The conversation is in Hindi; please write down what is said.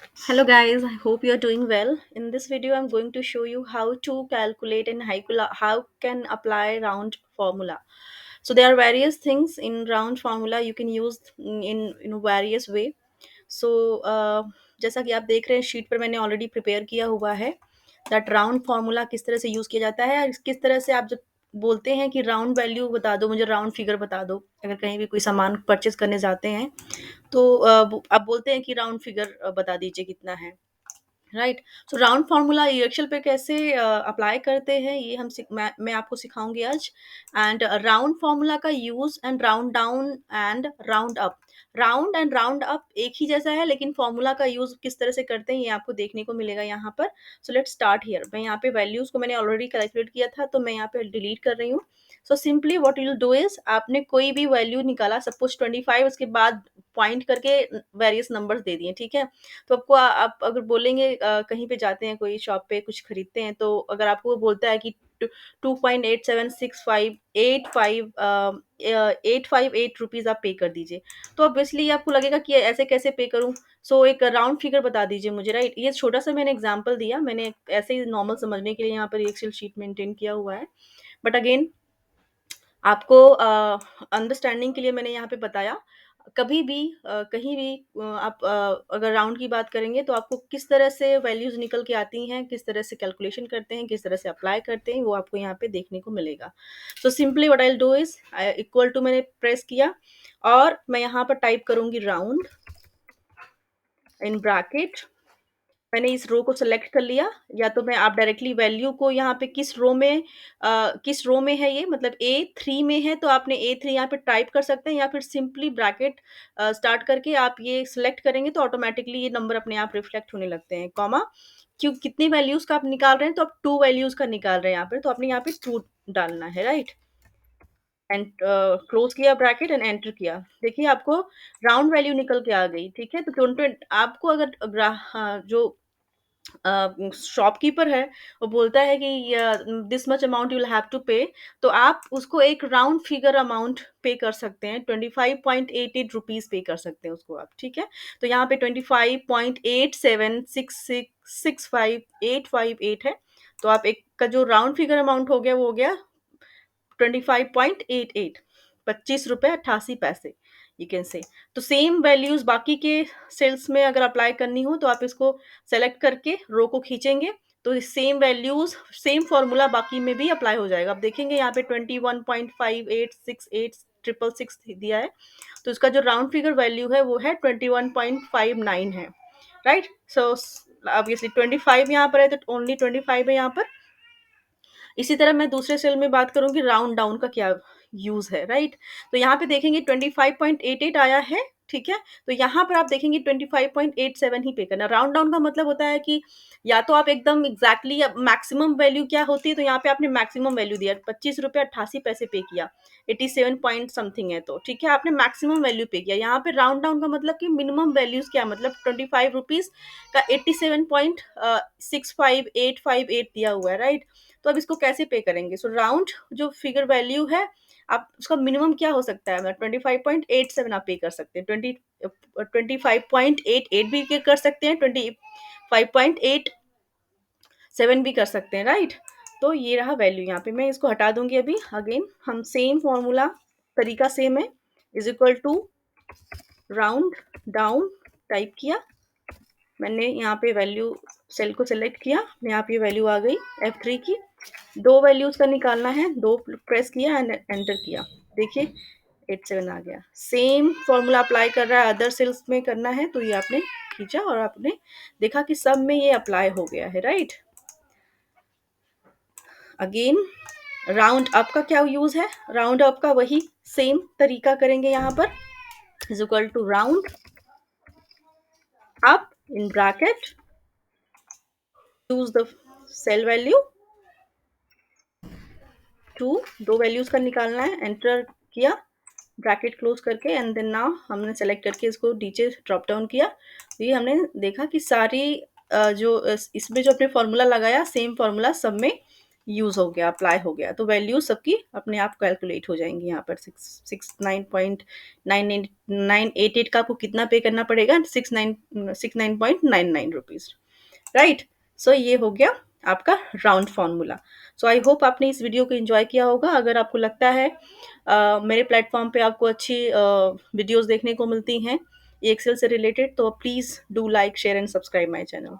Hello guys, I hope you're doing well. In this video, I'm going to show you how to calculate and how can apply round formula. So there are various things in round formula you can use in various way. So जैसा कि आप देख रहे हैं शीट पर मैंने ऑलरेडी प्रिपेयर किया हुआ है दैट राउंड फार्मूला किस तरह से यूज़ किया जाता है और किस तरह से आप जब बोलते हैं कि राउंड वैल्यू बता दो मुझे राउंड फिगर बता दो अगर कहीं भी कोई सामान परचेज करने जाते हैं तो आप बोलते हैं कि राउंड फिगर बता दीजिए कितना है right. So round formula Excel पे कैसे अप्लाई करते हैं ये मैं आपको सिखाऊंगी आज। एंड राउंड फार्मूला का use and round down and round up एक ही जैसा है लेकिन फार्मूला का यूज किस तरह से करते हैं ये आपको देखने को मिलेगा यहाँ पर। So let's start here. मैं यहाँ पे वैल्यूज को मैंने ऑलरेडी कैलकुलेट किया था तो मैं यहाँ पे डिलीट कर रही हूँ। सो simply what you will do is आपने कोई भी वैल्यू निकाला सपोज 25 उसके बाद पॉइंट करके वेरियस नंबर्स दे दिए ठीक है। तो आपको आप अगर बोलेंगे कहीं पे जाते हैं कोई शॉप पे कुछ खरीदते हैं तो अगर आपको वो बोलता है कि 2.8765 858 आप पे कर दीजिए तो ऑब्वियसली आपको लगेगा कि ऐसे कैसे पे करूं। सो एक राउंड फिगर बता दीजिए मुझे राइट। ये छोटा सा मैंने एग्जांपल दिया मैंने ऐसे ही नॉर्मल समझने के लिए यहाँ पर एक्सेल शीट मेंटेन किया हुआ है। बट अगेन आपको अंडरस्टैंडिंग के लिए मैंने यहाँ पे बताया। कभी भी कहीं भी आप अगर राउंड की बात करेंगे तो आपको किस तरह से वैल्यूज निकल के आती हैं किस तरह से कैलकुलेशन करते हैं किस तरह से अप्लाई करते हैं वो आपको यहाँ पे देखने को मिलेगा। So simply what I will do is equal to मैंने प्रेस किया और मैं यहाँ पर टाइप करूंगी राउंड इन ब्रैकेट। मैंने इस रो को सिलेक्ट कर लिया या तो मैं आप डायरेक्टली वैल्यू को यहाँ पे किस रो में है ये मतलब A3 में है तो आपने A3 यहाँ पे टाइप कर सकते हैं या फिर सिंपली ब्रैकेट स्टार्ट करके आप ये सिलेक्ट करेंगे तो ऑटोमेटिकली ये नंबर अपने आप रिफ्लेक्ट होने लगते हैं कॉमा। क्यों कितनी वैल्यूज का आप निकाल रहे हैं तो आप 2 वैल्यूज का निकाल रहे हैं यहाँ पे तो आपने यहाँ पे 2 डालना है राइट। एंड क्लोज किया ब्रैकेट एंड एंटर किया देखिए आपको राउंड वैल्यू निकल के आ गई ठीक है। तो 20 आपको अगर जो शॉपकीपर है वो बोलता है कि this much amount you will have to pay तो आप उसको एक राउंड फिगर अमाउंट पे कर सकते हैं 25.88 रुपीज पे कर सकते हैं उसको आप ठीक है। तो यहाँ पे 25.87665858 है तो आप एक का जो राउंड फिगर अमाउंट हो गया वो हो गया 25.88 25 रुपये 88 पैसे यू कैन से। तो सेम वैल्यूज बाकी के सेल्स में अगर अप्लाई करनी हो तो आप इसको सेलेक्ट करके रो को खींचेंगे तो सेम वैल्यूज सेम फॉर्मूला बाकी में भी अप्लाई हो जाएगा। आप देखेंगे यहाँ पे 21.5868 दिया है तो इसका जो राउंड फिगर वैल्यू है वो है 21.59 है राइट। सो ऑब्वियसली 25 यहाँ पर है तो ओनली 25 है यहाँ पर। इसी तरह मैं दूसरे सेल में बात करूंगी राउंड डाउन का क्या यूज है राइट। तो यहाँ पे देखेंगे 25.88 आया है ठीक है। तो यहाँ पर आप देखेंगे 25.87 ही पे करना। राउंड डाउन का मतलब होता है कि या तो आप एकदम एग्जैक्टली मैक्सिमम वैल्यू क्या होती है तो यहाँ पे आपने मैक्सिमम वैल्यू दिया 25 रुपये 88 पैसे पे किया 87 पॉइंट समथिंग है तो ठीक है आपने मैक्सिमम वैल्यू पे किया। यहाँ पे राउंड डाउन का मतलब कि मिनिमम वैल्यूज क्या मतलब 25 रुपीज का 87.65858 दिया हुआ है राइट। तो अब इसको कैसे पे करेंगे। सो राउंड जो फिगर वैल्यू है आप उसका मिनिमम क्या हो सकता है मतलब 25.87 आप पे कर सकते हैं 25.88 भी कर सकते हैं 25.87 भी कर सकते हैं राइट। तो ये रहा वैल्यू यहाँ पे मैं इसको हटा दूंगी अभी। अगेन हम सेम फॉर्मूला तरीका सेम है is equal to round down type किया मैंने यहाँ पे वैल्यू सेल को सिलेक्ट किया यहाँ पे वैल्यू आ गई F3 की। दो वैल्यूज का निकालना है दो प्रेस किया एंड एंटर किया देखिए 87 आ गया। सेम फॉर्मूला अप्लाई कर रहा है अदर सेल्स में करना है तो ये आपने खींचा और आपने देखा कि सब में ये अप्लाई हो गया है राइट। अगेन राउंड अप का क्या यूज है। राउंड अप का वही सेम तरीका करेंगे यहाँ पर is equal to round up in bracket use the cell value दो वैल्यूज का निकालना है एंटर किया ब्रैकेट क्लोज करके एंड देन नाउ हमने सेलेक्ट करके इसको नीचे ड्रॉप डाउन किया तो ये हमने देखा कि सारी जो इसमें जो अपने फॉर्मूला लगाया सेम फॉर्मूला सब में यूज़ हो गया, अप्लाई हो गया, तो वैल्यू सबकी अपने आप कैलकुलेट हो जाएँगी यहाँ पर। 669.988 का आपको कितना पे करना पड़ेगा? 69.99 राइट? सो ये हो गया आपका round formula. So I hope आपने इस वीडियो को एन्जॉय किया होगा। अगर आपको लगता है मेरे प्लेटफ़ॉर्म पे आपको अच्छी वीडियोज़ देखने को मिलती हैं, एक्सेल से रिलेटेड, तो please do like, share and subscribe my channel.